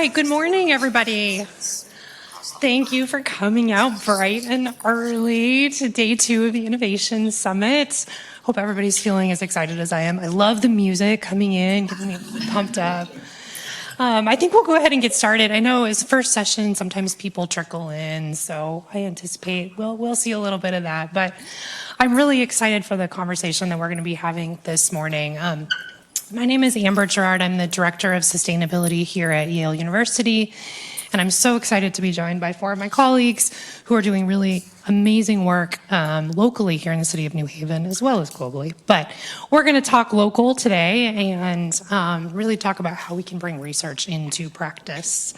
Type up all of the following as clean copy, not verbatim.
right, good morning, everybody. Thank you for coming out bright and early to day 2 of the Innovation Summit. Hope everybody's feeling as excited as I am. I love the music coming in, getting me pumped up. I think we'll go ahead and get started. I know it's the first session, sometimes people trickle in, so I anticipate we'll see a little bit of that. But I'm really excited for the conversation that we're going to be having this morning. My name is Amber Gerard. I'm the Director of Sustainability here at Yale University. And I'm so excited to be joined by 4 of my colleagues who are doing really amazing work locally here in the city of New Haven, as well as globally. But we're going to talk local today and really talk about how we can bring research into practice.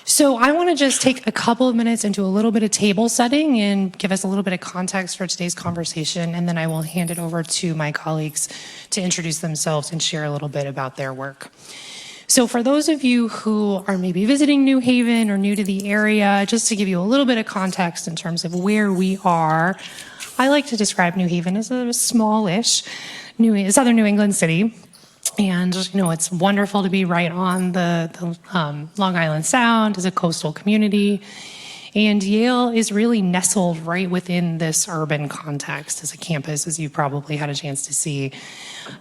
So I want to just take a couple of minutes into a little bit of table setting and give us a little bit of context for today's conversation, and then I will hand it over to my colleagues to introduce themselves and share a little bit about their work. So for those of you who are maybe visiting New Haven or new to the area, just to give you a little bit of context in terms of where we are, I like to describe New Haven as a smallish southern New England city. And, it's wonderful to be right on the Long Island Sound as a coastal community. And Yale is really nestled right within this urban context as a campus, as you probably had a chance to see.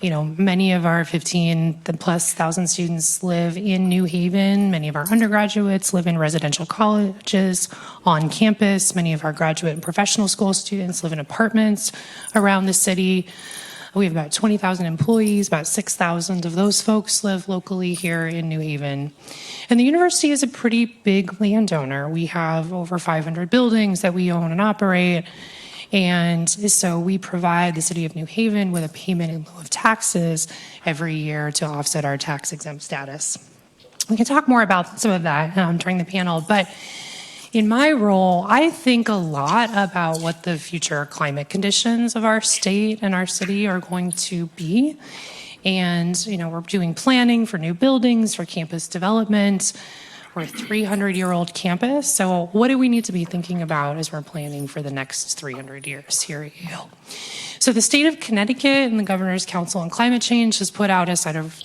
Many of our 15,000+ students live in New Haven. Many of our undergraduates live in residential colleges on campus. Many of our graduate and professional school students live in apartments around the city. We have about 20,000 employees, about 6,000 of those folks live locally here in New Haven. And the university is a pretty big landowner. We have over 500 buildings that we own and operate. And so we provide the city of New Haven with a payment in lieu of taxes every year to offset our tax-exempt status. We can talk more about some of that during the panel, but in my role, I think a lot about what the future climate conditions of our state and our city are going to be. And, we're doing planning for new buildings, for campus development. We're a 300-year-old campus. So what do we need to be thinking about as we're planning for the next 300 years here at Yale? So the state of Connecticut and the Governor's Council on Climate Change has put out a set of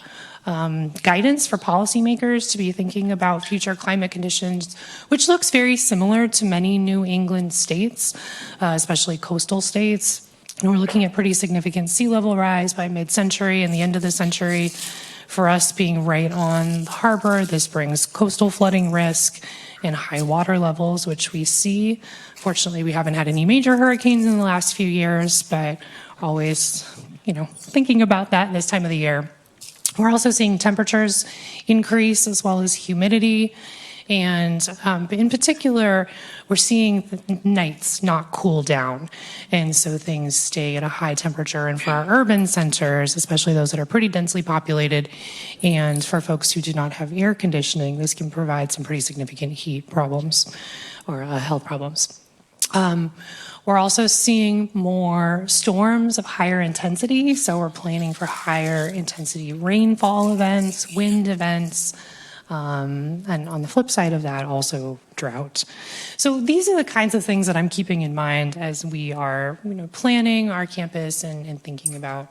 guidance for policymakers to be thinking about future climate conditions, which looks very similar to many New England states, especially coastal states. And we're looking at pretty significant sea level rise by mid-century and the end of the century. For us being right on the harbor, this brings coastal flooding risk and high water levels, which we see. Fortunately, we haven't had any major hurricanes in the last few years, but always, thinking about that this time of the year. We're also seeing temperatures increase as well as humidity. And in particular, we're seeing nights not cool down. And so things stay at a high temperature. And for our urban centers, especially those that are pretty densely populated, and for folks who do not have air conditioning, this can provide some pretty significant heat problems or health problems. We're also seeing more storms of higher intensity, so we're planning for higher intensity rainfall events, wind events, and on the flip side of that, also drought. So these are the kinds of things that I'm keeping in mind as we are planning our campus and thinking about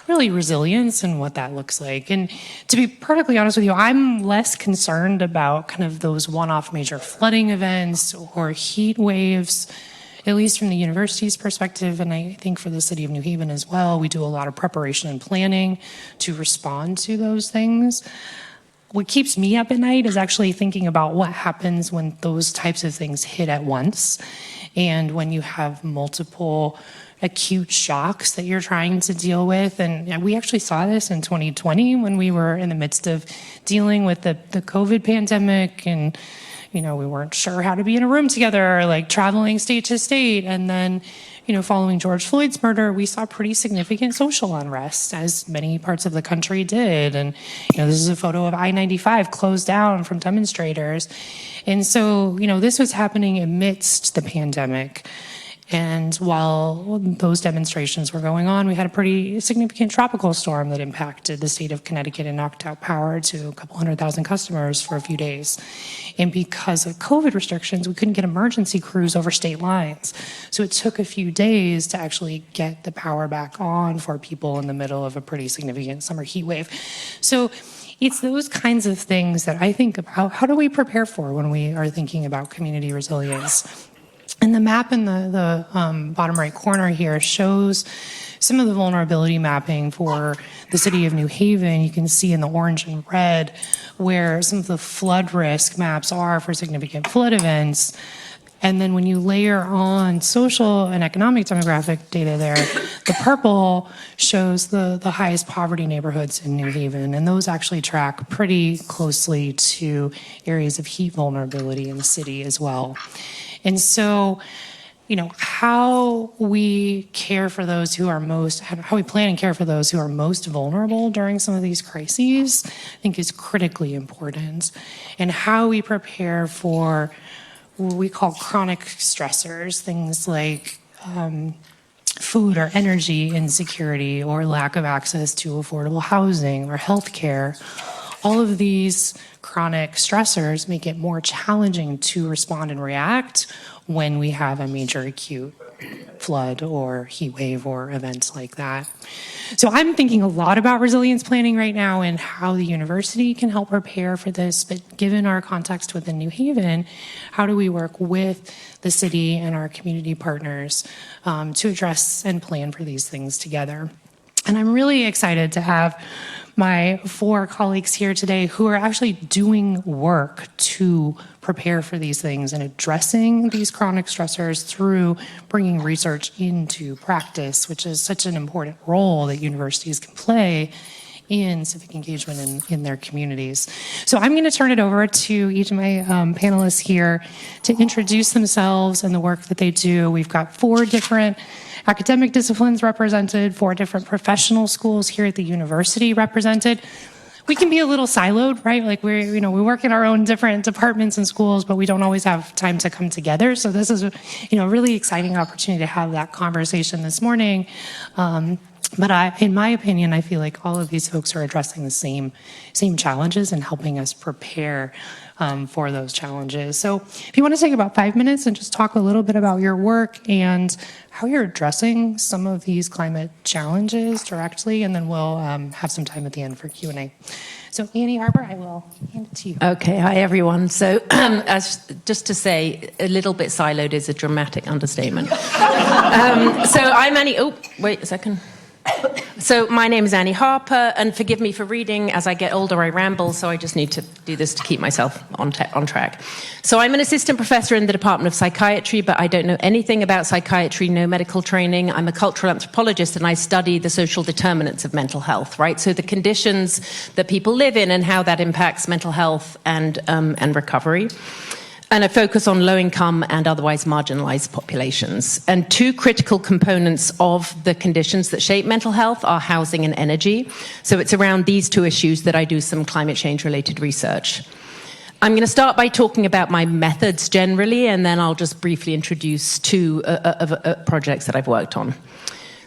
really resilience and what that looks like. And to be perfectly honest with you, I'm less concerned about kind of those one-off major flooding events or heat waves, at least from the university's perspective, and I think for the city of New Haven as well. We do a lot of preparation and planning to respond to those things. What keeps me up at night is actually thinking about what happens when those types of things hit at once, and when you have multiple acute shocks that you're trying to deal with. And we actually saw this in 2020 when we were in the midst of dealing with the COVID pandemic, and we weren't sure how to be in a room together, like traveling state to state. And then, following George Floyd's murder, we saw pretty significant social unrest, as many parts of the country did. And, this is a photo of I-95 closed down from demonstrators. And so, this was happening amidst the pandemic. And while those demonstrations were going on, we had a pretty significant tropical storm that impacted the state of Connecticut and knocked out power to a couple 100,000 customers for a few days. And because of COVID restrictions, we couldn't get emergency crews over state lines. So it took a few days to actually get the power back on for people in the middle of a pretty significant summer heat wave. So it's those kinds of things that I think about. How do we prepare for when we are thinking about community resilience? And the map in the bottom right corner here shows some of the vulnerability mapping for the city of New Haven. You can see in the orange and red where some of the flood risk maps are for significant flood events. And then when you layer on social and economic demographic data there, the purple shows the highest poverty neighborhoods in New Haven. And those actually track pretty closely to areas of heat vulnerability in the city as well. And so, how we care for those who are how we plan and care for those who are most vulnerable during some of these crises, I think is critically important. And how we prepare for what we call chronic stressors, things like food or energy insecurity or lack of access to affordable housing or healthcare. All of these chronic stressors make it more challenging to respond and react when we have a major acute flood or heat wave or events like that. So I'm thinking a lot about resilience planning right now and how the university can help prepare for this, but given our context within New Haven, how do we work with the city and our community partners to address and plan for these things together? And I'm really excited to have my 4 colleagues here today who are actually doing work to prepare for these things and addressing these chronic stressors through bringing research into practice, which is such an important role that universities can play in civic engagement in their communities. So I'm going to turn it over to each of my panelists here to introduce themselves and the work that they do. We've got 4 different academic disciplines represented, 4 different professional schools here at the university represented. We can be a little siloed, right? Like we work in our own different departments and schools, but we don't always have time to come together. So this is a really exciting opportunity to have that conversation this morning. But in my opinion, I feel like all of these folks are addressing the same challenges and helping us prepare for those challenges. So if you want to take about 5 minutes and just talk a little bit about your work and how you're addressing some of these climate challenges directly, and then we'll have some time at the end for Q&A. So Annie Harper, I will hand it to you. Okay, hi everyone. So just to say, a little bit siloed is a dramatic understatement. So I'm Annie, oh, wait a second. So my name is Annie Harper, and forgive me for reading. As I get older, I ramble, so I just need to do this to keep myself on track. So I'm an assistant professor in the Department of Psychiatry, but I don't know anything about psychiatry, no medical training. I'm a cultural anthropologist, and I study the social determinants of mental health, right? So the conditions that people live in and how that impacts mental health and recovery. And I focus on low-income and otherwise marginalized populations. And 2 critical components of the conditions that shape mental health are housing and energy. So it's around these 2 issues that I do some climate change-related research. I'm going to start by talking about my methods generally, and then I'll just briefly introduce 2 projects that I've worked on.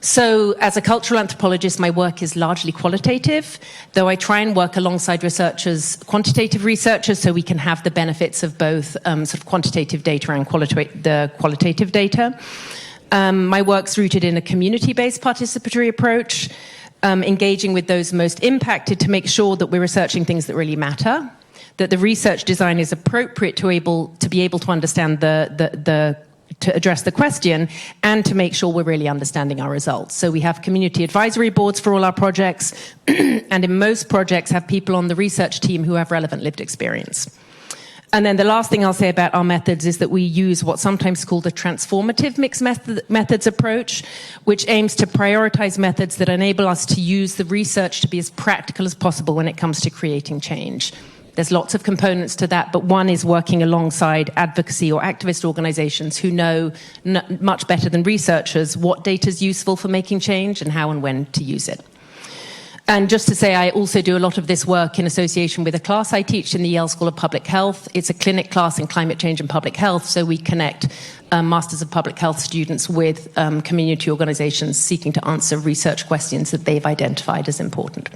So as a cultural anthropologist, my work is largely qualitative, though I try and work alongside researchers, quantitative researchers, so we can have the benefits of both sort of quantitative data and the qualitative data. My work's rooted in a community-based participatory approach, engaging with those most impacted to make sure that we're researching things that really matter, that the research design is appropriate to be able to understand to address the question and to make sure we're really understanding our results. So we have community advisory boards for all our projects, and in most projects have people on the research team who have relevant lived experience. And then the last thing I'll say about our methods is that we use what's sometimes called a transformative mixed methods approach, which aims to prioritize methods that enable us to use the research to be as practical as possible when it comes to creating change. There's lots of components to that, but one is working alongside advocacy or activist organizations who know much better than researchers what data is useful for making change and how and when to use it. And just to say, I also do a lot of this work in association with a class I teach in the Yale School of Public Health. It's a clinic class in climate change and public health, so we connect Masters of Public Health students with community organizations seeking to answer research questions that they've identified as important.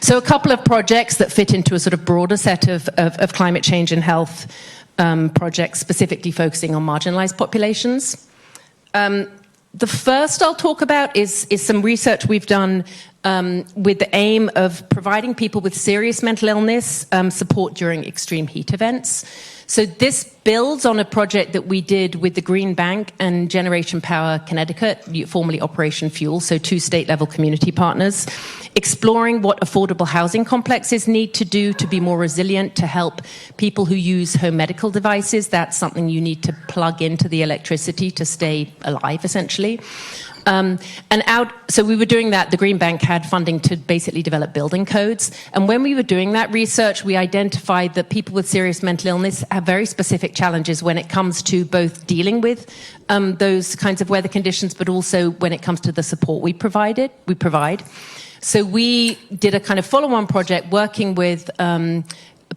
So a couple of projects that fit into a sort of broader set of climate change and health projects specifically focusing on marginalized populations. The first I'll talk about is some research we've done with the aim of providing people with serious mental illness support during extreme heat events. So this builds on a project that we did with the Green Bank and Generation Power Connecticut, formerly Operation Fuel, so 2 state-level community partners, exploring what affordable housing complexes need to do to be more resilient, to help people who use home medical devices. That's something you need to plug into the electricity to stay alive, essentially. So we were doing that. The Green Bank had funding to basically develop building codes. And when we were doing that research, we identified that people with serious mental illness have very specific challenges when it comes to both dealing with those kinds of weather conditions, but also when it comes to the support we provide. So we did a kind of follow-on project working with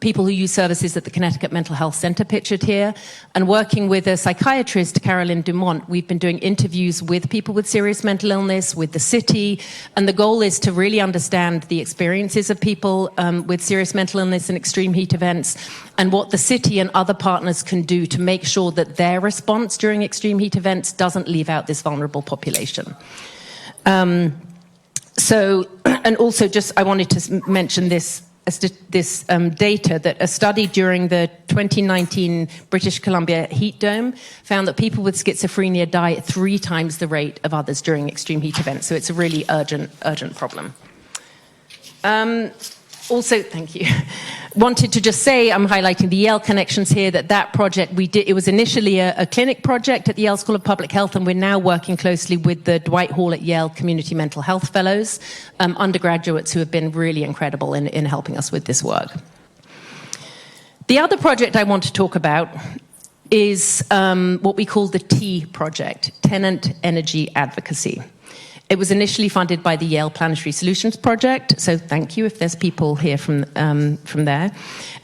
people who use services at the Connecticut Mental Health Center, pictured here, and working with a psychiatrist, Carolyn Dumont. We've been doing interviews with people with serious mental illness, with the city, and the goal is to really understand the experiences of people with serious mental illness and extreme heat events, and what the city and other partners can do to make sure that their response during extreme heat events doesn't leave out this vulnerable population. And also I wanted to mention this data that a study during the 2019 British Columbia heat dome found that people with schizophrenia die at 3 times the rate of others during extreme heat events. So it's a really urgent problem. Also, thank you. Wanted to just say, I'm highlighting the Yale connections here, that project we did, it was initially a clinic project at the Yale School of Public Health, and we're now working closely with the Dwight Hall at Yale Community Mental Health Fellows, undergraduates who have been really incredible in helping us with this work. The other project I want to talk about is what we call the T project, Tenant Energy Advocacy. It was initially funded by the Yale Planetary Solutions Project, so thank you if there's people here from there.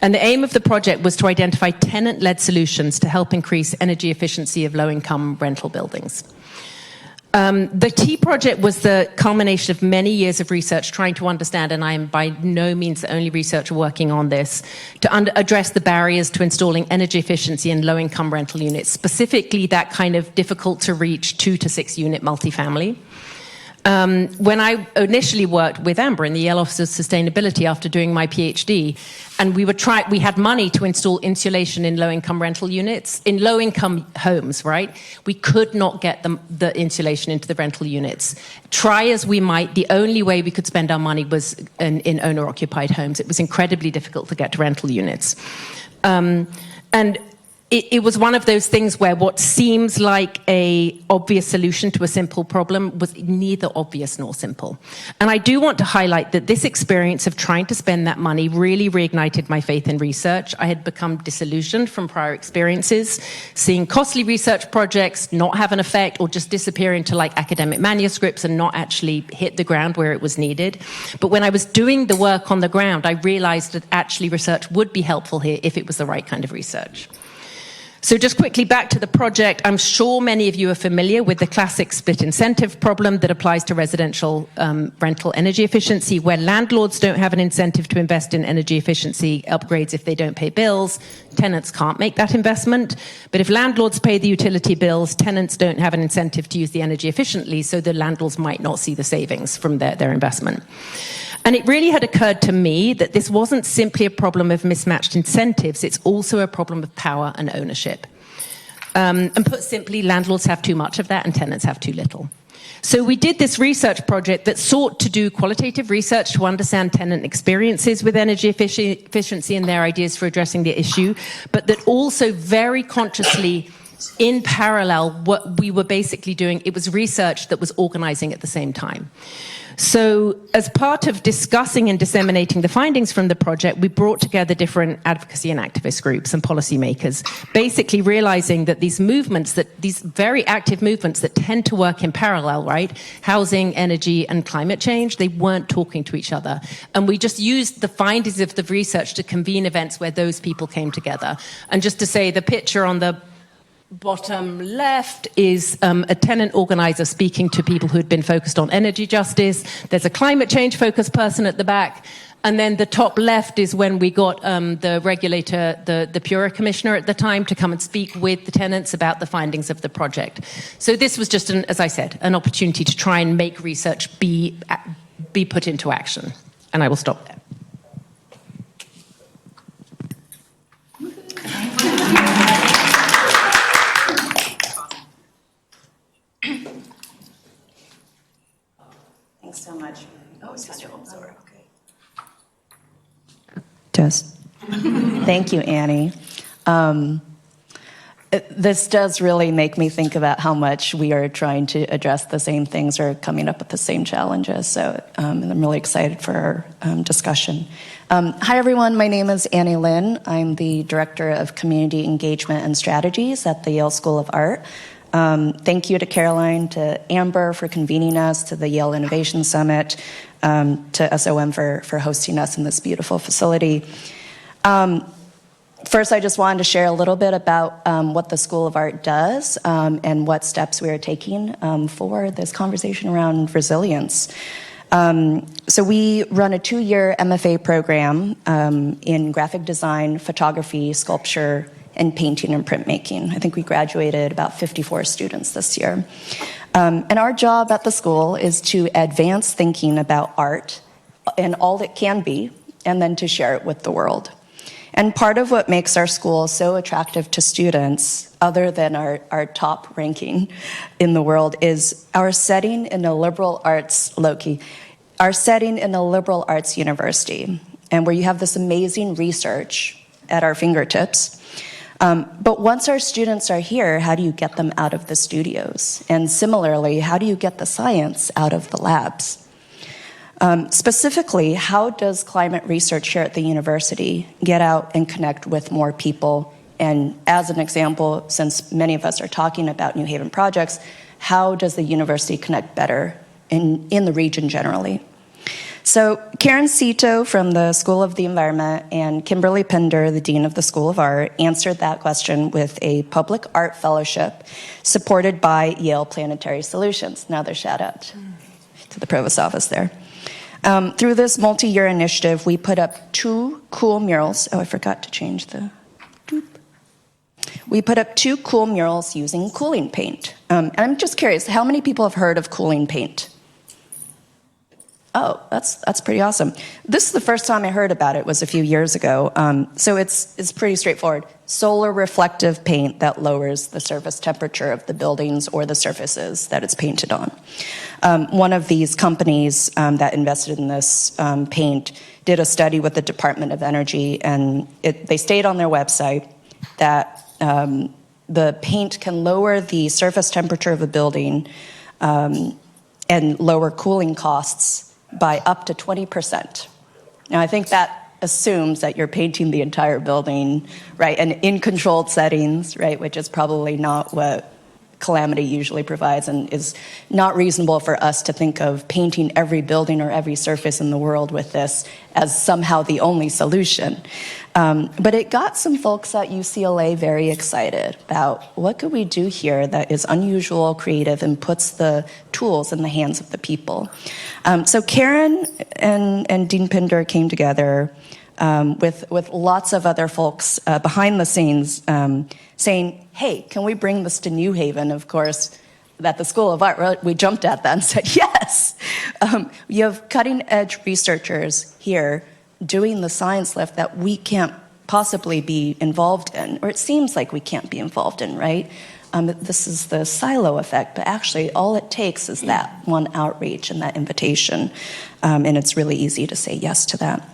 And the aim of the project was to identify tenant-led solutions to help increase energy efficiency of low-income rental buildings. The T project was the culmination of many years of research trying to understand, and I am by no means the only researcher working on this, to address the barriers to installing energy efficiency in low-income rental units, specifically that kind of difficult-to-reach 2 to 6 unit multifamily. When I initially worked with Amber in the Yale Office of Sustainability after doing my PhD, and we had money to install insulation in low-income rental units, in low-income homes, right? We could not get the insulation into the rental units. Try as we might, the only way we could spend our money was in owner-occupied homes. It was incredibly difficult to get to rental units. And it was one of those things where what seems like an obvious solution to a simple problem was neither obvious nor simple. And I do want to highlight that this experience of trying to spend that money really reignited my faith in research. I had become disillusioned from prior experiences, seeing costly research projects not have an effect or just disappear into like academic manuscripts and not actually hit the ground where it was needed. But when I was doing the work on the ground, I realized that actually research would be helpful here if it was the right kind of research. So just quickly back to the project, I'm sure many of you are familiar with the classic split incentive problem that applies to residential rental energy efficiency, where landlords don't have an incentive to invest in energy efficiency upgrades if they don't pay bills. Tenants can't make that investment. But if landlords pay the utility bills, tenants don't have an incentive to use the energy efficiently, so the landlords might not see the savings from their investment. And it really had occurred to me that this wasn't simply a problem of mismatched incentives, it's also a problem of power and ownership. And put simply, landlords have too much of that and tenants have too little. So we did this research project that sought to do qualitative research to understand tenant experiences with energy efficiency and their ideas for addressing the issue, but that also very consciously, in parallel, what we were basically doing, it was research that was organizing at the same time. So as part of discussing and disseminating the findings from the project, we brought together different advocacy and activist groups and policymakers, basically realizing that these very active movements that tend to work in parallel, right? Housing, energy, and climate change, they weren't talking to each other. And we just used the findings of the research to convene events where those people came together. And just to say, the picture on the bottom left is a tenant organizer speaking to people who had been focused on energy justice. There's a climate change focused person at the back. And then the top left is when we got the regulator, the Pura commissioner at the time, to come and speak with the tenants about the findings of the project. So this was just, as I said, an opportunity to try and make research be be put into action. And I will stop there. Thanks so much. Oh, it's okay. Just thank you, Annie. This does really make me think about how much we are trying to address the same things or coming up with the same challenges. So I'm really excited for our discussion. Hi, everyone. My name is Annie Lynn. I'm the Director of Community Engagement and Strategies at the Yale School of Art. Thank you to Caroline, to Amber for convening us, to the Yale Innovation Summit, to SOM for hosting us in this beautiful facility. First, I just wanted to share a little bit about what the School of Art does and what steps we are taking for this conversation around resilience. So we run a 2-year MFA program in graphic design, photography, sculpture, and painting and printmaking. I think we graduated about 54 students this year. And our job at the school is to advance thinking about art and all it can be, and then to share it with the world. And part of what makes our school so attractive to students, other than our top ranking in the world, is our setting in a liberal arts, our setting in a liberal arts university, and where you have this amazing research at our fingertips. But once our students are here, how do you get them out of the studios? And similarly, how do you get the science out of the labs? Specifically, how does climate research here at the university get out and connect with more people? And as an example, since many of us are talking about New Haven projects, how does the university connect better in the region generally? So Karen Cito from the School of the Environment and Kimberly Pinder, the Dean of the School of Art, answered that question with a public art fellowship supported by Yale Planetary Solutions. Another shout out to the Provost Office there. Through this multi-year initiative, we put up 2 cool murals. Oh, I forgot to change the doop. We put up 2 cool murals using cooling paint. And I'm just curious, how many people have heard of cooling paint? Oh, that's pretty awesome. This is the first time I heard about it, was a few years ago. So it's pretty straightforward. Solar reflective paint that lowers the surface temperature of the buildings or the surfaces that it's painted on. One of these companies that invested in this paint did a study with the Department of Energy, and they stated on their website that the paint can lower the surface temperature of a building and lower cooling costs by up to 20%. Now, I think that assumes that you're painting the entire building, right, and in controlled settings, right, which is probably not what Calamity usually provides, and is not reasonable for us to think of painting every building or every surface in the world with this as somehow the only solution. But it got some folks at UCLA very excited about what could we do here that is unusual, creative, and puts the tools in the hands of the people. So Karen and Dean Pinder came together with lots of other folks behind the scenes saying, hey, can we bring this to New Haven? Of course, at the School of Art, we jumped at that and said, yes. You have cutting-edge researchers here doing the science lift that we can't possibly be involved in, or it seems like we can't be involved in, right? This is the silo effect, but actually all it takes is that one outreach and that invitation, and it's really easy to say yes to that.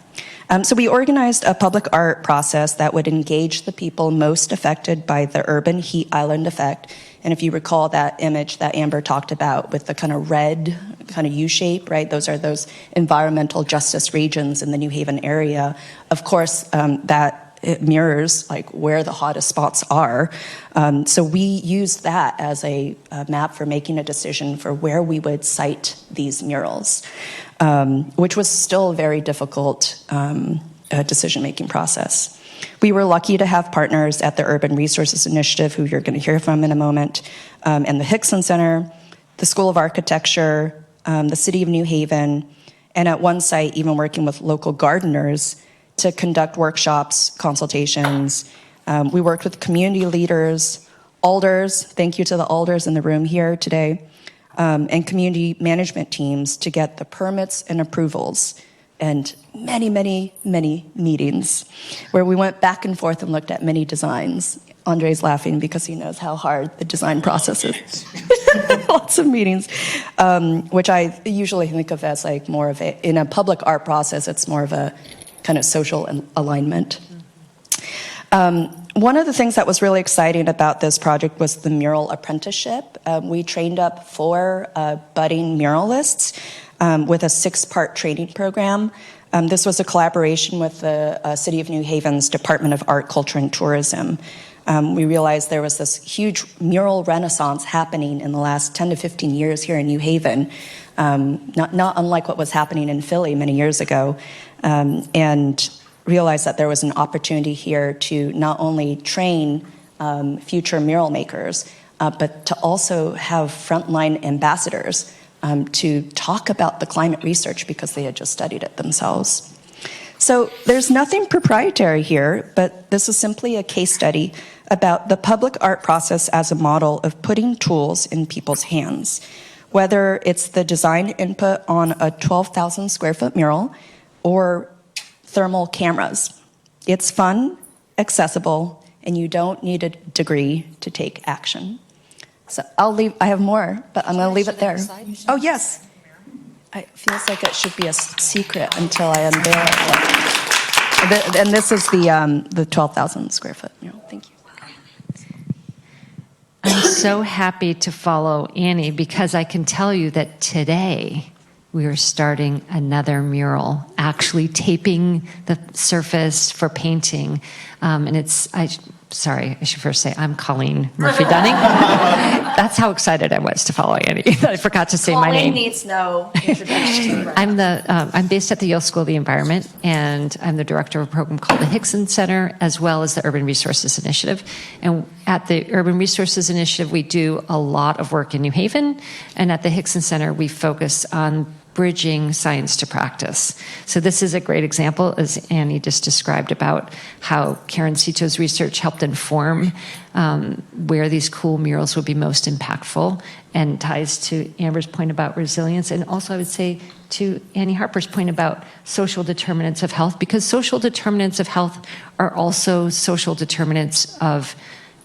So we organized a public art process that would engage the people most affected by the urban heat island effect. And if you recall that image that Amber talked about with the kind of red, kind of U-shape, right? Those are those environmental justice regions in the New Haven area. Of course, that it mirrors like where the hottest spots are. So we used that as a map for making a decision for where we would site these murals, which was still a very difficult decision-making process. We were lucky to have partners at the Urban Resources Initiative, who you're going to hear from in a moment, and the Hickson Center, the School of Architecture, the City of New Haven, and at one site, even working with local gardeners to conduct workshops, consultations. We worked with community leaders, alders, thank you to the alders in the room here today, and community management teams to get the permits and approvals, and many, many, many meetings where we went back and forth and looked at many designs. Andre's laughing because he knows how hard the design process is. Lots of meetings, which I usually think of as like more of in a public art process, it's more of a kind of social alignment. One of the things that was really exciting about this project was the mural apprenticeship. We trained up 4 budding muralists with a 6-part training program. This was a collaboration with the City of New Haven's Department of Art, Culture, and Tourism. We realized there was this huge mural renaissance happening in the last 10 to 15 years here in New Haven, not unlike what was happening in Philly many years ago, and realized that there was an opportunity here to not only train future mural makers, but to also have frontline ambassadors to talk about the climate research because they had just studied it themselves. So there's nothing proprietary here, but this is simply a case study about the public art process as a model of putting tools in people's hands, whether it's the design input on a 12,000 square foot mural or thermal cameras. It's fun, accessible, and you don't need a degree to take action. So I have more, but I'm going to leave it there. Oh, yes. It feels like it should be a secret until I unveil it. And this is the 12,000 square foot mural. Thank you. I'm so happy to follow Annie because I can tell you that today we are starting another mural, actually taping the surface for painting. And I should first say I'm Colleen Murphy-Dunning. That's how excited I was to follow Annie. I forgot to say my name. Colleen needs no introduction. I'm based at the Yale School of the Environment, and I'm the director of a program called the Hickson Center, as well as the Urban Resources Initiative. And at the Urban Resources Initiative, we do a lot of work in New Haven, and at the Hickson Center, we focus on bridging science to practice. So this is a great example, as Annie just described, about how Karen Cito's research helped inform where these cool murals would be most impactful, and ties to Amber's point about resilience, and also I would say to Annie Harper's point about social determinants of health, because social determinants of health are also social determinants of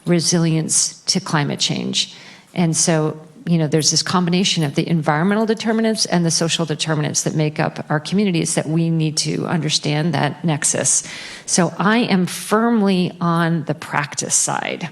resilience to climate change. And so there's this combination of the environmental determinants and the social determinants that make up our communities that we need to understand that nexus. So I am firmly on the practice side.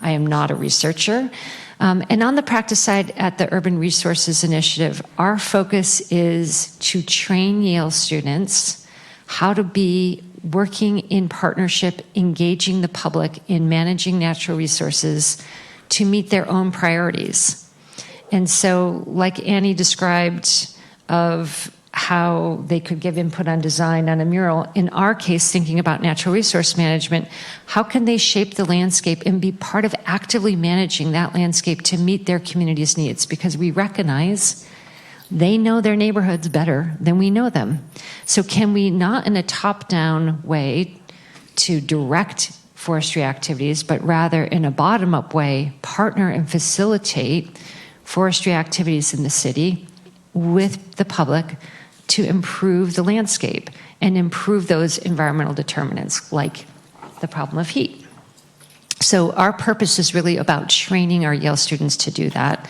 I am not a researcher. And on the practice side at the Urban Resources Initiative, our focus is to train Yale students how to be working in partnership, engaging the public in managing natural resources to meet their own priorities. And so, like Annie described of how they could give input on design on a mural, in our case, thinking about natural resource management, how can they shape the landscape and be part of actively managing that landscape to meet their community's needs? Because we recognize they know their neighborhoods better than we know them. So can we, not in a top-down way to direct forestry activities, but rather in a bottom-up way, partner and facilitate forestry activities in the city with the public to improve the landscape and improve those environmental determinants like the problem of heat. So our purpose is really about training our Yale students to do that.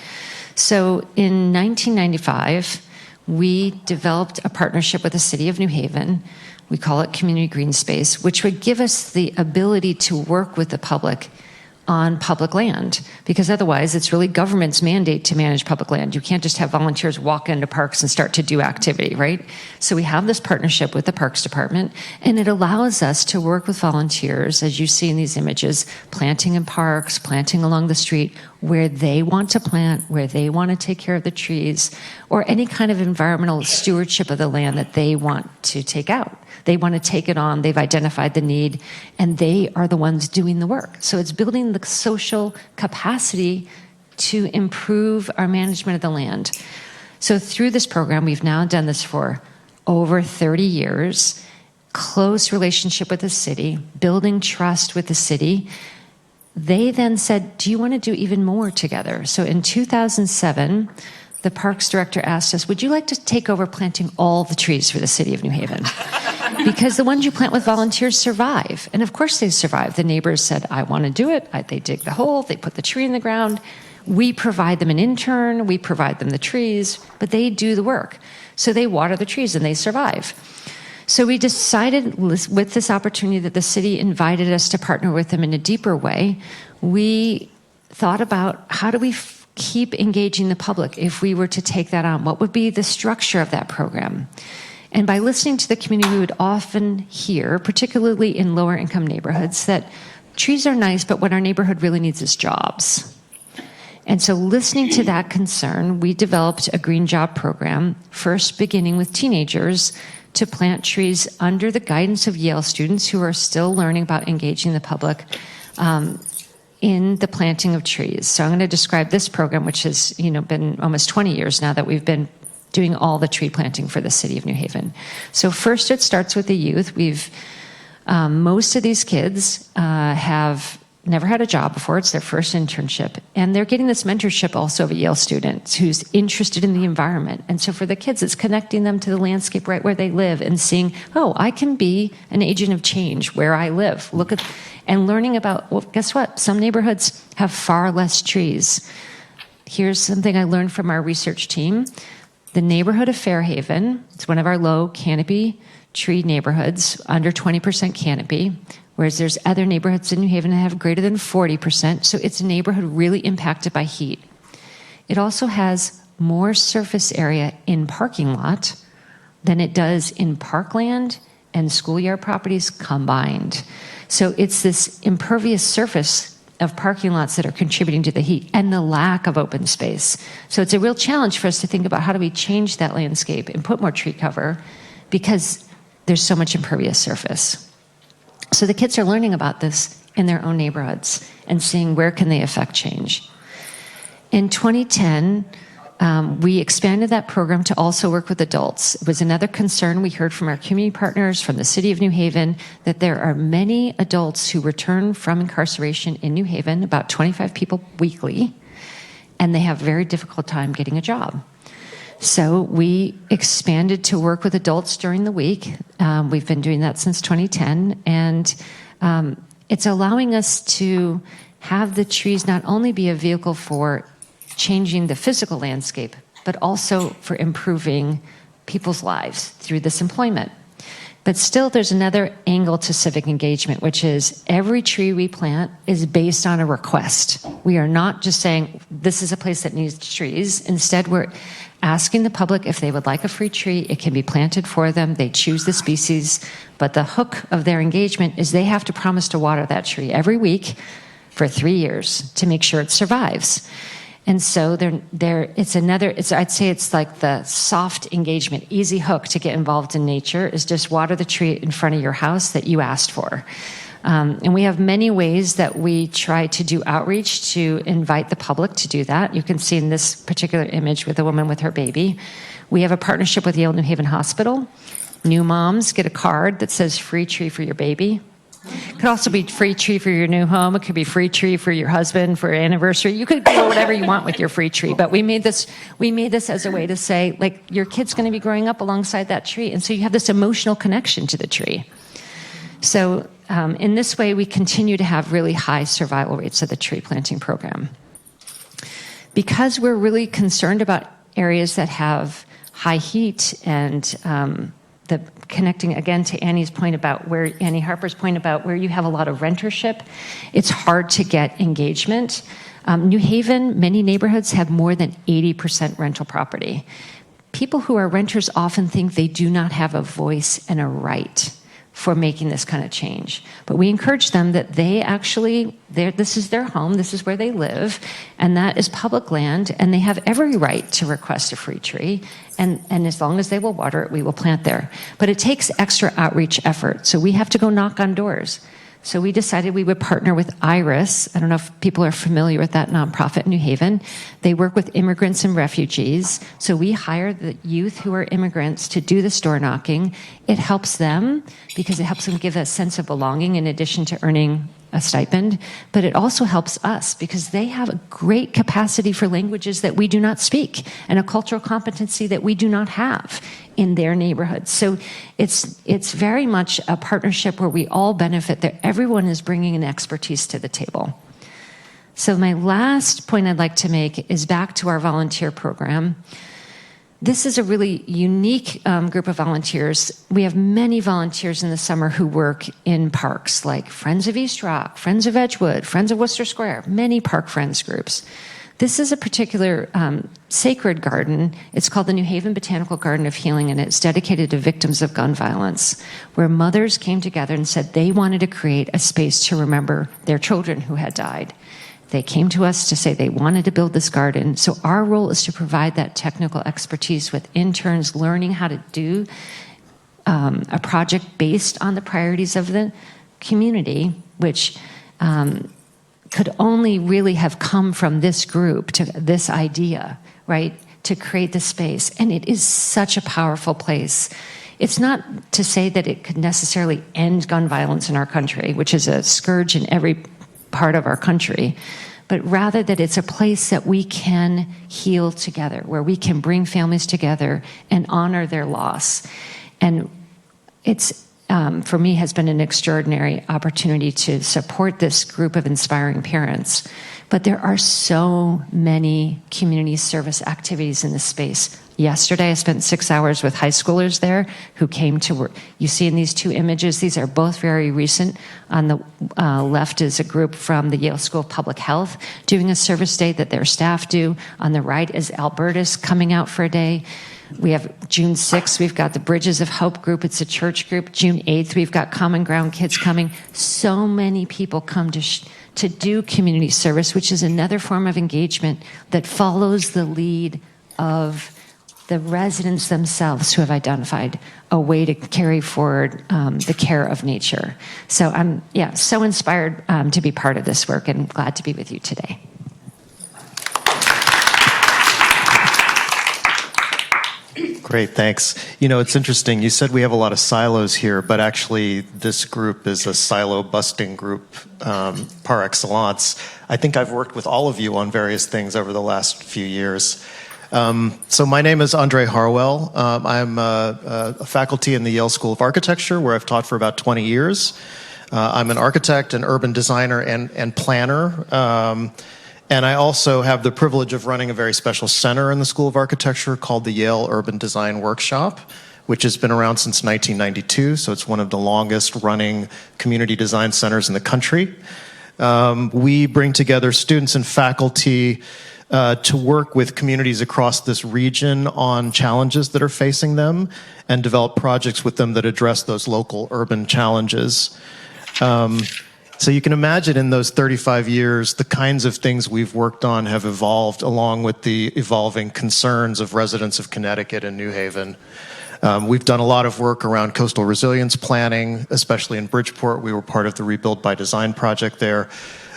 So in 1995, we developed a partnership with the City of New Haven. We call it Community Green Space, which would give us the ability to work with the public on public land, because otherwise it's really government's mandate to manage public land. You can't just have volunteers walk into parks and start to do activity, right? So we have this partnership with the Parks Department, and it allows us to work with volunteers, as you see in these images, planting in parks, planting along the street, where they want to plant, where they want to take care of the trees, or any kind of environmental stewardship of the land that they want to take out. They want to take it on, they've identified the need, and they are the ones doing the work. So it's building the social capacity to improve our management of the land. So through this program, we've now done this for over 30 years, close relationship with the city, building trust with the city. They then said, do you want to do even more together? So in 2007, the parks director asked us, would you like to take over planting all the trees for the city of New Haven? Because the ones you plant with volunteers survive. And of course they survive. The neighbors said, I want to do it. They dig the hole, they put the tree in the ground. We provide them an intern, we provide them the trees, but they do the work. So they water the trees and they survive. So we decided with this opportunity that the city invited us to partner with them in a deeper way. We thought about how do we keep engaging the public if we were to take that on? What would be the structure of that program? And by listening to the community, we would often hear, particularly in lower income neighborhoods, that trees are nice, but what our neighborhood really needs is jobs. And so listening to that concern, we developed a green job program, first beginning with teenagers, to plant trees under the guidance of Yale students who are still learning about engaging the public in the planting of trees. So I'm going to describe this program, which has been almost 20 years now that we've been doing all the tree planting for the city of New Haven. So first it starts with the youth. Most of these kids have never had a job before. It's their first internship. And they're getting this mentorship also of a Yale student who's interested in the environment. And so for the kids, it's connecting them to the landscape right where they live and seeing, oh, I can be an agent of change where I live. And learning about, well, guess what? Some neighborhoods have far less trees. Here's something I learned from our research team. The neighborhood of Fairhaven, it's one of our low canopy tree neighborhoods, under 20% canopy, whereas there's other neighborhoods in New Haven that have greater than 40%. So it's a neighborhood really impacted by heat. It also has more surface area in parking lot than it does in parkland and schoolyard properties combined. So it's this impervious surface of parking lots that are contributing to the heat and the lack of open space. So it's a real challenge for us to think about how do we change that landscape and put more tree cover because there's so much impervious surface. So the kids are learning about this in their own neighborhoods and seeing where can they affect change. In 2010, we expanded that program to also work with adults. It was another concern we heard from our community partners, from the city of New Haven, that there are many adults who return from incarceration in New Haven, about 25 people weekly, and they have a very difficult time getting a job. So we expanded to work with adults during the week. We've been doing that since 2010, and it's allowing us to have the trees not only be a vehicle for changing the physical landscape, but also for improving people's lives through this employment. But still, there's another angle to civic engagement, which is every tree we plant is based on a request. We are not just saying, this is a place that needs trees. Instead, we're asking the public if they would like a free tree. It can be planted for them. They choose the species. But the hook of their engagement is they have to promise to water that tree every week for 3 years to make sure it survives. And so I'd say it's like the soft engagement, easy hook to get involved in nature is just water the tree in front of your house that you asked for. And we have many ways that we try to do outreach to invite the public to do that. You can see in this particular image with a woman with her baby. We have a partnership with Yale New Haven Hospital. New moms get a card that says free tree for your baby. It could also be free tree for your new home. It could be free tree for your husband for anniversary. You could do whatever you want with your free tree. But we made this as a way to say, like, your kid's going to be growing up alongside that tree. And so you have this emotional connection to the tree. So in this way, we continue to have really high survival rates of the tree planting program. Because we're really concerned about areas that have high heat and the connecting again to Annie Harper's point about where you have a lot of rentership, it's hard to get engagement. New Haven, many neighborhoods have more than 80% rental property. People who are renters often think they do not have a voice and a right for making this kind of change. But we encourage them that this is their home, this is where they live, and that is public land, and they have every right to request a free tree, and as long as they will water it, we will plant there. But it takes extra outreach effort, so we have to go knock on doors. So we decided we would partner with IRIS. I don't know if people are familiar with that nonprofit in New Haven. They work with immigrants and refugees. So we hire the youth who are immigrants to do the door knocking. It helps them because it helps them give a sense of belonging in addition to earning a stipend, but it also helps us because they have a great capacity for languages that we do not speak and a cultural competency that we do not have in their neighborhoods. So it's very much a partnership where we all benefit, that everyone is bringing an expertise to the table. So my last point I'd like to make is back to our volunteer program. This is a really unique group of volunteers. We have many volunteers in the summer who work in parks, like Friends of East Rock, Friends of Edgewood, Friends of Worcester Square, many park friends groups. This is a particular sacred garden. It's called the New Haven Botanical Garden of Healing, and it's dedicated to victims of gun violence, where mothers came together and said they wanted to create a space to remember their children who had died. They came to us to say they wanted to build this garden. So our role is to provide that technical expertise with interns learning how to do a project based on the priorities of the community, which could only really have come from this group to this idea, right, to create the space. And it is such a powerful place. It's not to say that it could necessarily end gun violence in our country, which is a scourge in every part of our country, but rather that it's a place that we can heal together, where we can bring families together and honor their loss. And it's, for me, has been an extraordinary opportunity to support this group of inspiring parents. But there are so many community service activities in this space. Yesterday, I spent 6 hours with high schoolers there who came to work. You see in these two images, these are both very recent. On the left is a group from the Yale School of Public Health doing a service day that their staff do. On the right is Albertus coming out for a day. We have June 6th, we've got the Bridges of Hope group. It's a church group. June 8th, we've got Common Ground kids coming. So many people come to do community service, which is another form of engagement that follows the lead of the residents themselves who have identified a way to carry forward the care of nature. So I'm so inspired to be part of this work and glad to be with you today. Great, thanks. You know, it's interesting. You said we have a lot of silos here, but actually this group is a silo-busting group par excellence. I think I've worked with all of you on various things over the last few years. So my name is Andre Harwell. I'm a faculty in the Yale School of Architecture, where I've taught for about 20 years. I'm an architect, an urban designer, and planner. And I also have the privilege of running a very special center in the School of Architecture called the Yale Urban Design Workshop, which has been around since 1992, so it's one of the longest running community design centers in the country. We bring together students and faculty to work with communities across this region on challenges that are facing them and develop projects with them that address those local urban challenges. So you can imagine in those 35 years, the kinds of things we've worked on have evolved along with the evolving concerns of residents of Connecticut and New Haven. We've done a lot of work around coastal resilience planning, especially in Bridgeport. We were part of the Rebuild by Design project there.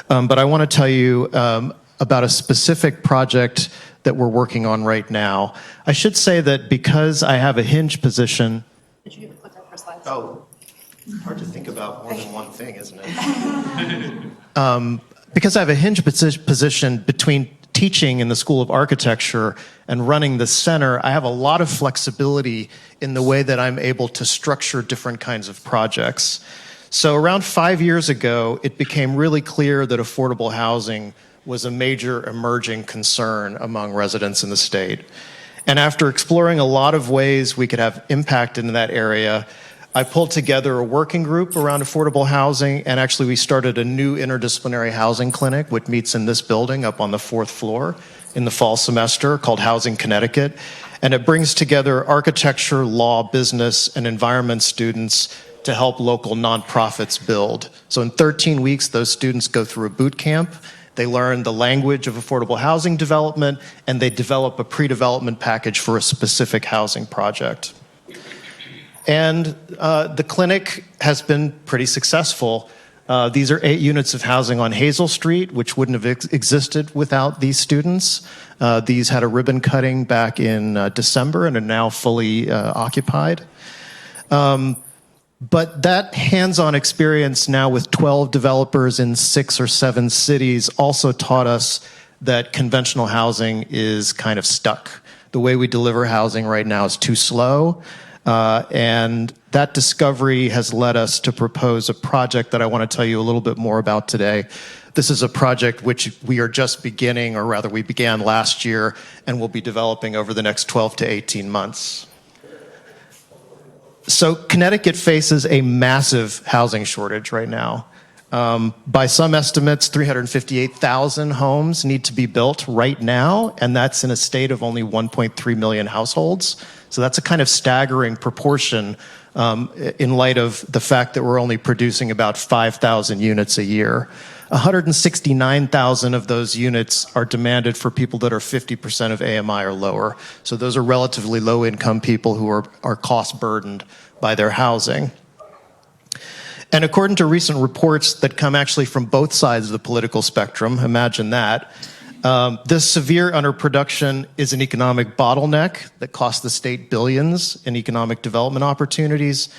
But I want to tell you about a specific project that we're working on right now. I should say that because I have a hinge position... Did you put that for slides? Oh. Hard to think about more than one thing, isn't it? Because I have a hinge position between teaching in the School of Architecture and running the center, I have a lot of flexibility in the way that I'm able to structure different kinds of projects. So around 5 years ago, it became really clear that affordable housing was a major emerging concern among residents in the state. And after exploring a lot of ways we could have impact in that area, I pulled together a working group around affordable housing, and actually we started a new interdisciplinary housing clinic, which meets in this building up on the 4th floor in the fall semester, called Housing Connecticut. And it brings together architecture, law, business, and environment students to help local nonprofits build. So in 13 weeks, those students go through a boot camp. They learn the language of affordable housing development, and they develop a pre-development package for a specific housing project. And the clinic has been pretty successful. These are 8 units of housing on Hazel Street, which wouldn't have existed without these students. These had a ribbon cutting back in December and are now fully occupied. But that hands-on experience now with 12 developers in 6 or 7 cities also taught us that conventional housing is kind of stuck. The way we deliver housing right now is too slow. And that discovery has led us to propose a project that I want to tell you a little bit more about today. This is a project which we are just beginning, or rather we began last year, and will be developing over the next 12 to 18 months. So Connecticut faces a massive housing shortage right now. By some estimates, 358,000 homes need to be built right now, and that's in a state of only 1.3 million households. So that's a kind of staggering proportion in light of the fact that we're only producing about 5,000 units a year. 169,000 of those units are demanded for people that are 50% of AMI or lower. So those are relatively low-income people who are cost-burdened by their housing. And according to recent reports that come actually from both sides of the political spectrum, imagine that, this severe underproduction is an economic bottleneck that costs the state billions in economic development opportunities.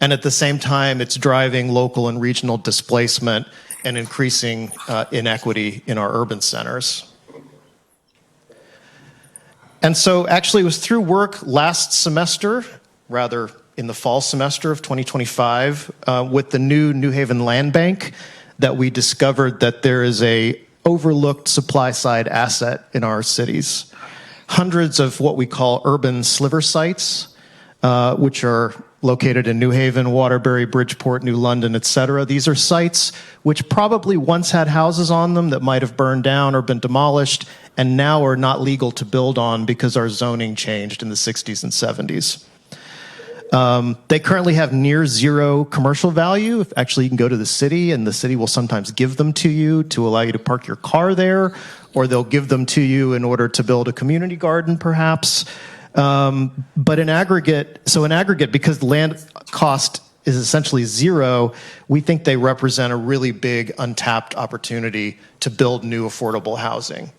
And at the same time, it's driving local and regional displacement and increasing inequity in our urban centers. And so actually it was through work last semester, rather in the fall semester of 2025, with the new New Haven Land Bank, that we discovered that there is a overlooked supply side asset in our cities. Hundreds of what we call urban sliver sites, which are located in New Haven, Waterbury, Bridgeport, New London, et cetera. These are sites which probably once had houses on them that might have burned down or been demolished, and now are not legal to build on because our zoning changed in the 60s and 70s. They currently have near zero commercial value. Actually, you can go to the city, and the city will sometimes give them to you to allow you to park your car there, or they'll give them to you in order to build a community garden, perhaps. But in aggregate, because the land cost is essentially zero, we think they represent a really big untapped opportunity to build new affordable housing.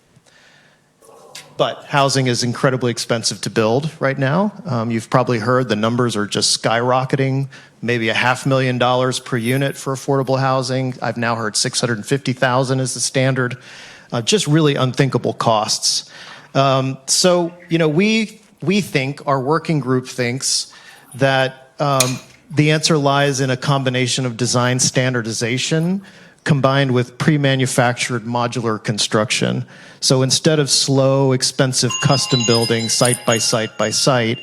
But housing is incredibly expensive to build right now. You've probably heard the numbers are just skyrocketing, maybe $500,000 per unit for affordable housing. I've now heard $650,000 is the standard. Just really unthinkable costs. So, we think, our working group thinks, that the answer lies in a combination of design standardization combined with pre-manufactured modular construction. So instead of slow, expensive custom building site by site by site,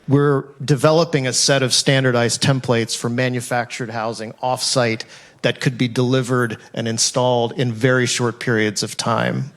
we're developing a set of standardized templates for manufactured housing off-site that could be delivered and installed in very short periods of time.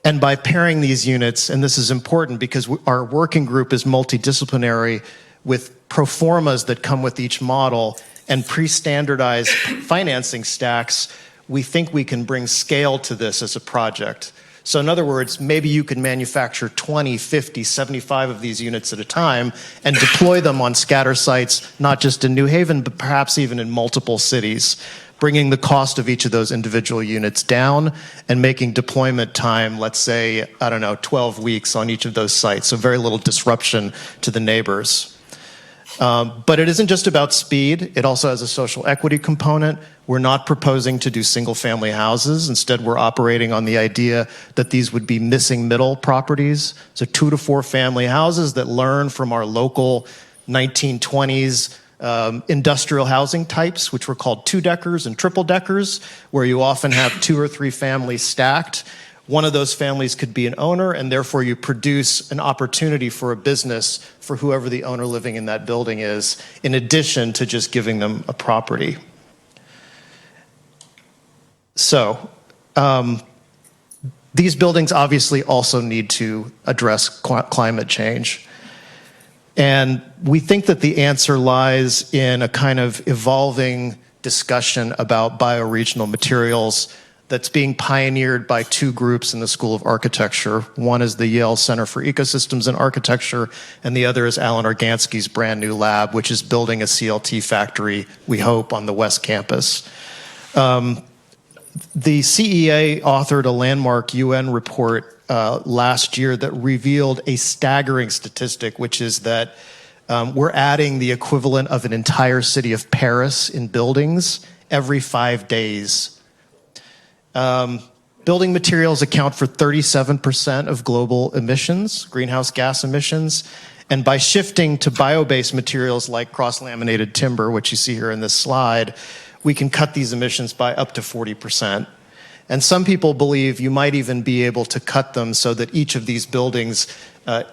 And by pairing these units, and this is important because our working group is multidisciplinary with pro formas that come with each model and pre-standardized financing stacks, we think we can bring scale to this as a project. So in other words, maybe you can manufacture 20, 50, 75 of these units at a time and deploy them on scatter sites, not just in New Haven, but perhaps even in multiple cities, bringing the cost of each of those individual units down and making deployment time, let's say, 12 weeks on each of those sites, so very little disruption to the neighbors. But it isn't just about speed. It also has a social equity component. We're not proposing to do single-family houses. Instead, we're operating on the idea that these would be missing middle properties, so 2 to 4 family houses that learn from our local 1920s industrial housing types, which were called 2-deckers and triple-deckers, where you often have 2 or 3 families stacked. One of those families could be an owner, and therefore you produce an opportunity for a business for whoever the owner living in that building is, in addition to just giving them a property. So, these buildings obviously also need to address climate change. And we think that the answer lies in a kind of evolving discussion about bioregional materials that's being pioneered by 2 groups in the School of Architecture. One is the Yale Center for Ecosystems and Architecture, and the other is Alan Organsky's brand new lab, which is building a CLT factory, we hope, on the West Campus. The CEA authored a landmark UN report last year that revealed a staggering statistic, which is that We're adding the equivalent of an entire city of Paris in buildings every 5 days. Building materials account for 37% of global emissions, greenhouse gas emissions. And by shifting to bio-based materials like cross-laminated timber, which you see here in this slide, we can cut these emissions by up to 40%. And some people believe you might even be able to cut them so that each of these buildings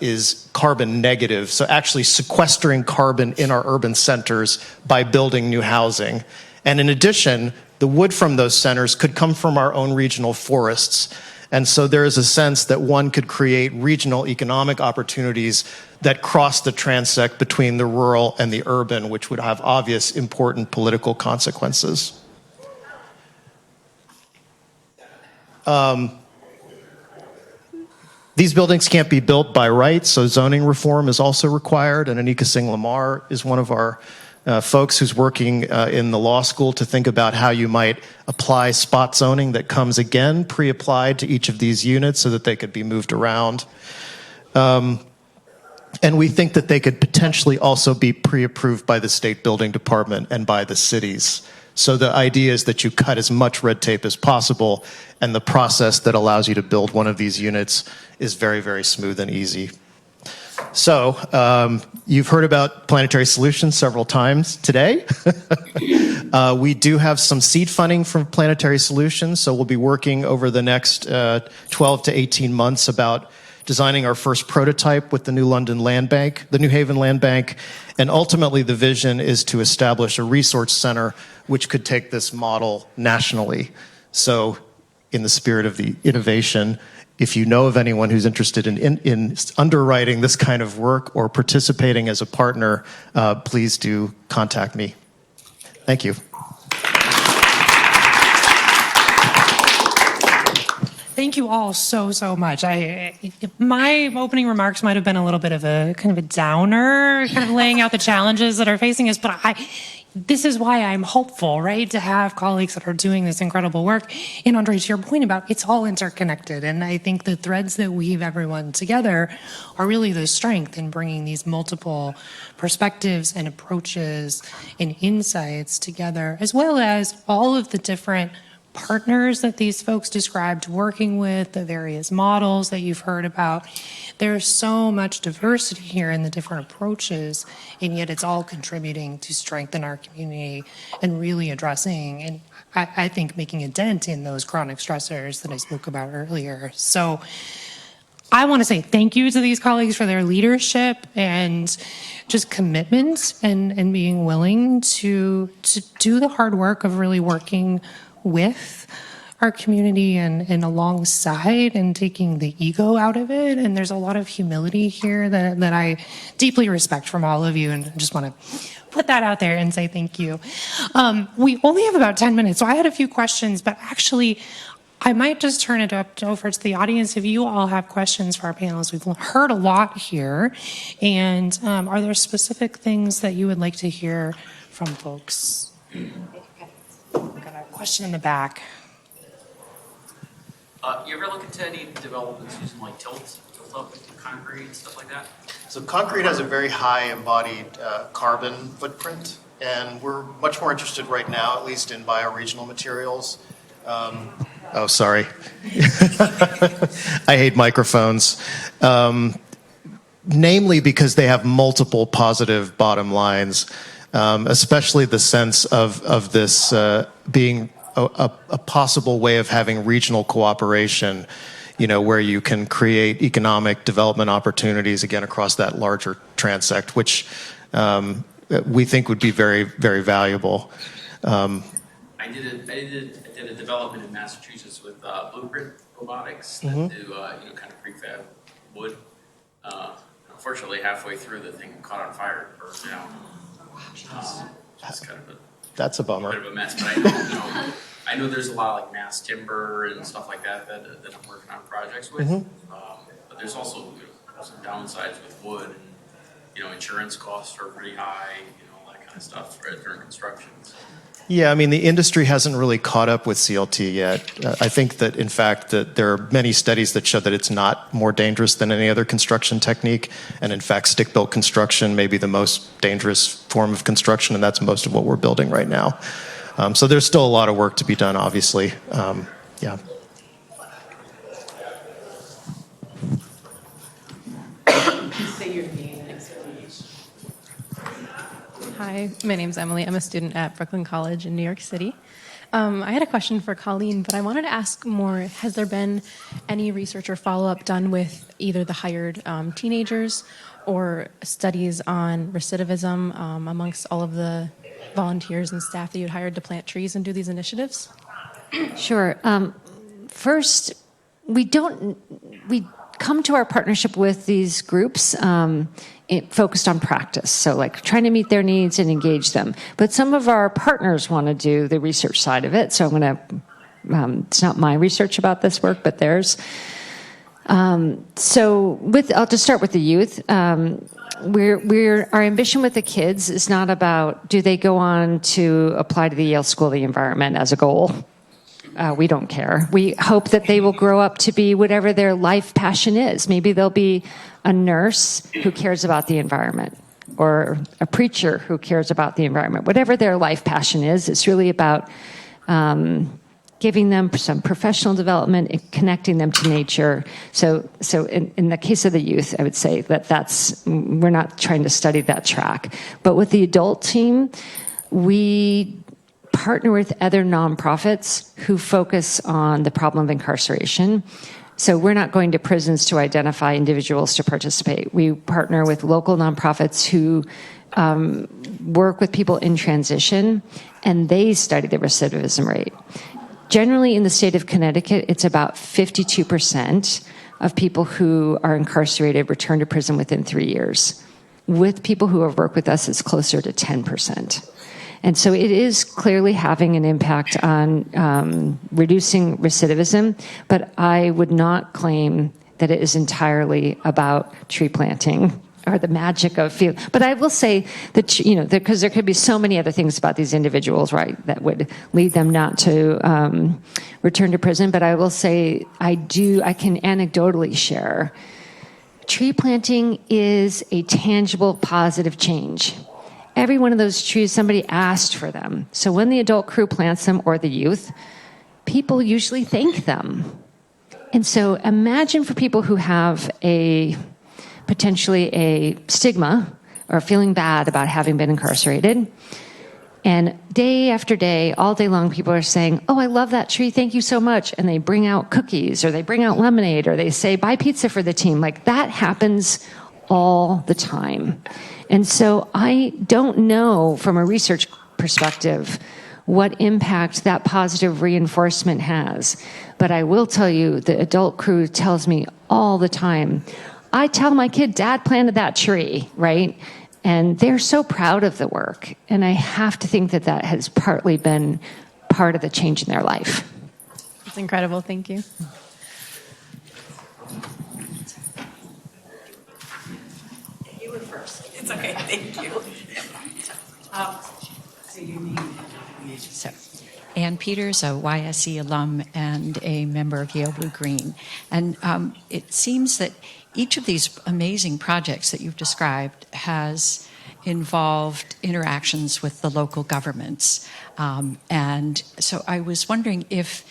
is carbon negative, so actually sequestering carbon in our urban centers by building new housing. And in addition, the wood from those centers could come from our own regional forests. And so there is a sense that one could create regional economic opportunities that cross the transect between the rural and the urban, which would have obvious important political consequences. These buildings can't be built by right, so zoning reform is also required, and Anika Singh Lamar is one of our folks who's working in the law school to think about how you might apply spot zoning that comes again pre-applied to each of these units so that they could be moved around. And we think that they could potentially also be pre-approved by the state building department and by the cities. So the idea is that you cut as much red tape as possible, and the process that allows you to build one of these units is very, very smooth and easy. So you've heard about Planetary Solutions several times today. We do have some seed funding from Planetary Solutions, so we'll be working over the next 12 to 18 months about designing our first prototype with the New London Land Bank, the New Haven Land Bank, and ultimately the vision is to establish a resource center which could take this model nationally. So in the spirit of the innovation, if you know of anyone who's interested in underwriting this kind of work or participating as a partner, please do contact me. Thank you. Thank you all so much. My opening remarks might have been a little bit of a kind of a downer, kind of laying out the challenges that are facing us, but this is why I'm hopeful, right? To have colleagues that are doing this incredible work. And Andre, to your point about it's all interconnected. And I think the threads that weave everyone together are really the strength in bringing these multiple perspectives and approaches and insights together, as well as all of the different partners that these folks described working with, the various models that you've heard about. There's so much diversity here in the different approaches, and yet it's all contributing to strengthen our community and really addressing, and I think making a dent in those chronic stressors that I spoke about earlier. So I want to say thank you to these colleagues for their leadership and just commitment and being willing to do the hard work of really working with our community and alongside and taking the ego out of it. And there's a lot of humility here that I deeply respect from all of you, and just want to put that out there and say thank you. We only have about 10 minutes, so I had a few questions, but actually I might just turn it over to the audience if you all have questions for our panelists. We've heard a lot here, and are there specific things that you would like to hear from folks? We've got a question in the back. You ever look into any developments using like tilt up into concrete and stuff like that? So concrete has a very high embodied carbon footprint, and we're much more interested right now, at least in bioregional materials. Oh, sorry. I hate microphones. Namely because they have multiple positive bottom lines, especially the sense of this being a possible way of having regional cooperation, where you can create economic development opportunities, again, across that larger transect, which we think would be very, very valuable. I did a development in Massachusetts with Blueprint Robotics that do kind of prefab wood. Unfortunately, halfway through, the thing caught on fire and burned down. That's kind of That's a bummer. Bit of a mess, but I know there's a lot of like mass timber and stuff like that I'm working on projects with. But there's also some downsides with wood, and insurance costs are pretty high, all that kind of stuff during construction. So Yeah, I mean, the industry hasn't really caught up with CLT yet. I think that, in fact, that there are many studies that show that it's not more dangerous than any other construction technique. And in fact, stick-built construction may be the most dangerous form of construction, and that's most of what we're building right now. So there's still a lot of work to be done, obviously. Yeah. Hi, my name's Emily. I'm a student at Brooklyn College in New York City. I had a question for Colleen, but I wanted to ask more, has there been any research or follow-up done with either the hired teenagers or studies on recidivism amongst all of the volunteers and staff that you'd hired to plant trees and do these initiatives? Sure. First, we come to our partnership with these groups focused on practice, so like trying to meet their needs and engage them. But some of our partners want to do the research side of it, so I'm going to, it's not my research about this work, but theirs. I'll just start with the youth. Our ambition with the kids is not about, do they go on to apply to the Yale School of the Environment as a goal? We don't care. We hope that they will grow up to be whatever their life passion is. Maybe they'll be a nurse who cares about the environment, or a preacher who cares about the environment. Whatever their life passion is, it's really about giving them some professional development and connecting them to nature. So in the case of the youth, I would say we're not trying to study that track. But with the adult team, we partner with other nonprofits who focus on the problem of incarceration. So we're not going to prisons to identify individuals to participate. We partner with local nonprofits who work with people in transition, and they study the recidivism rate. Generally, in the state of Connecticut, it's about 52% of people who are incarcerated return to prison within 3 years. With people who have worked with us, it's closer to 10%. And so it is clearly having an impact on reducing recidivism, but I would not claim that it is entirely about tree planting or the magic of field. But I will say that, because there could be so many other things about these individuals, right, that would lead them not to return to prison. But I will say I can anecdotally share, tree planting is a tangible, positive change. Every one of those trees, somebody asked for them. So when the adult crew plants them, or the youth, people usually thank them. And so imagine for people who have potentially a stigma or feeling bad about having been incarcerated, and day after day, all day long, people are saying, "Oh, I love that tree, thank you so much." And they bring out cookies, or they bring out lemonade, or they say, "Buy pizza for the team." Like, that happens all the time. And so I don't know from a research perspective what impact that positive reinforcement has. But I will tell you, the adult crew tells me all the time, I tell my kid, "Dad planted that tree," right? And they're so proud of the work. And I have to think that that has partly been part of the change in their life. It's incredible. Thank you. You were first. It's okay. Thank you. So your name. So, Ann Peters, a YSE alum and a member of Yale Blue Green. And it seems that each of these amazing projects that you've described has involved interactions with the local governments. And so I was wondering if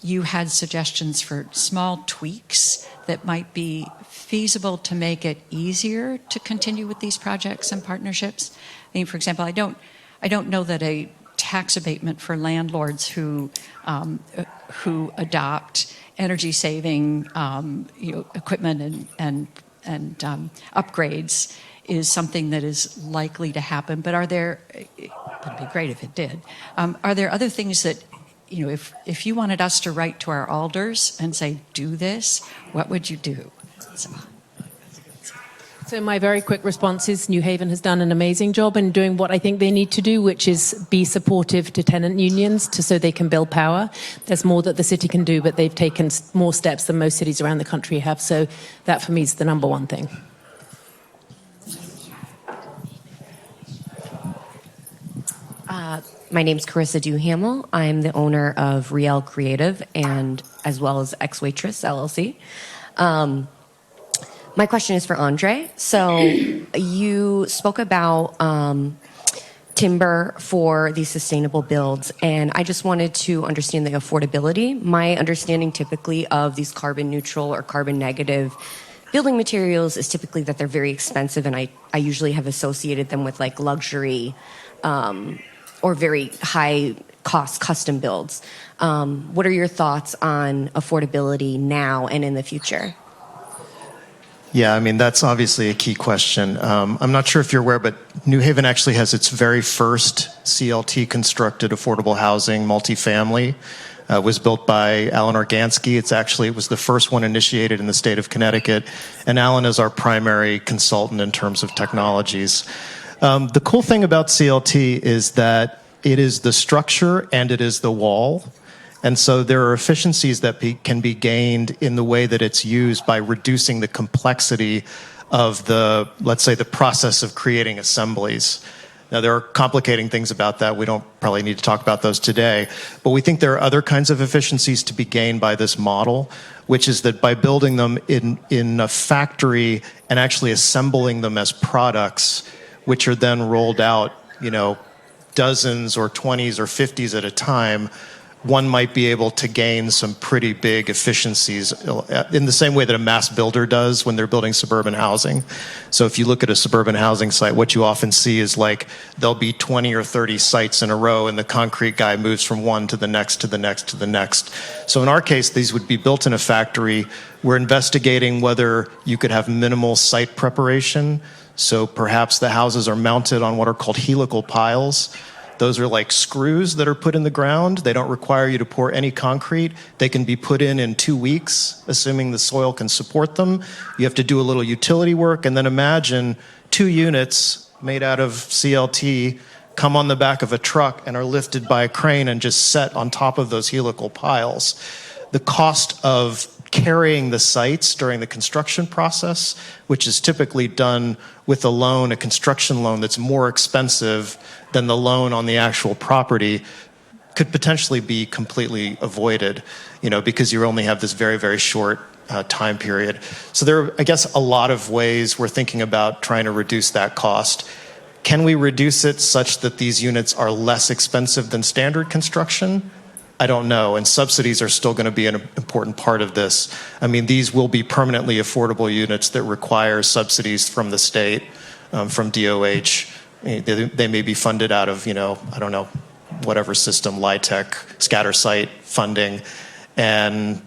you had suggestions for small tweaks that might be feasible to make it easier to continue with these projects and partnerships. I mean, for example, I don't know that a tax abatement for landlords who adopt energy-saving equipment and upgrades is something that is likely to happen. But it would be great if it did. Are there other things that, if you wanted us to write to our alders and say, "Do this," what would you do? So my very quick response is New Haven has done an amazing job in doing what I think they need to do, which is be supportive to tenant unions so they can build power. There's more that the city can do, but they've taken more steps than most cities around the country have. So that for me is the number one thing. My name's Carissa Duhamel. I'm the owner of Riel Creative and as well as Ex Waitress LLC. My question is for Andre. So you spoke about timber for these sustainable builds, and I just wanted to understand the affordability. My understanding typically of these carbon neutral or carbon negative building materials is typically that they're very expensive, and I usually have associated them with like luxury or very high cost custom builds. What are your thoughts on affordability now and in the future? Yeah, I mean, that's obviously a key question. I'm not sure if you're aware, but New Haven actually has its very first CLT constructed affordable housing multifamily. Was built by Alan Organsky. It was the first one initiated in the state of Connecticut, and Alan is our primary consultant in terms of technologies. The cool thing about CLT is that it is the structure and it is the wall. And so there are efficiencies that can be gained in the way that it's used by reducing the complexity of let's say, the process of creating assemblies. Now, there are complicating things about that. We don't probably need to talk about those today. But we think there are other kinds of efficiencies to be gained by this model, which is that by building them in a factory and actually assembling them as products, which are then rolled out, dozens or 20s or 50s at a time, one might be able to gain some pretty big efficiencies in the same way that a mass builder does when they're building suburban housing. So if you look at a suburban housing site, what you often see is like there'll be 20 or 30 sites in a row, and the concrete guy moves from one to the next to the next to the next. So in our case, these would be built in a factory. We're investigating whether you could have minimal site preparation. So perhaps the houses are mounted on what are called helical piles. Those are like screws that are put in the ground. They don't require you to pour any concrete. They can be put in 2 weeks, assuming the soil can support them. You have to do a little utility work, and then imagine 2 units made out of CLT come on the back of a truck and are lifted by a crane and just set on top of those helical piles. The cost of carrying the sites during the construction process, which is typically done with a construction loan that's more expensive than the loan on the actual property, could potentially be completely avoided, because you only have this very, very short time period. So there are, I guess, a lot of ways we're thinking about trying to reduce that cost. Can we reduce it such that these units are less expensive than standard construction? I don't know, and subsidies are still going to be an important part of this. I mean, these will be permanently affordable units that require subsidies from the state, from DOH. They may be funded out of, whatever system, LIHTC, scatter site funding. And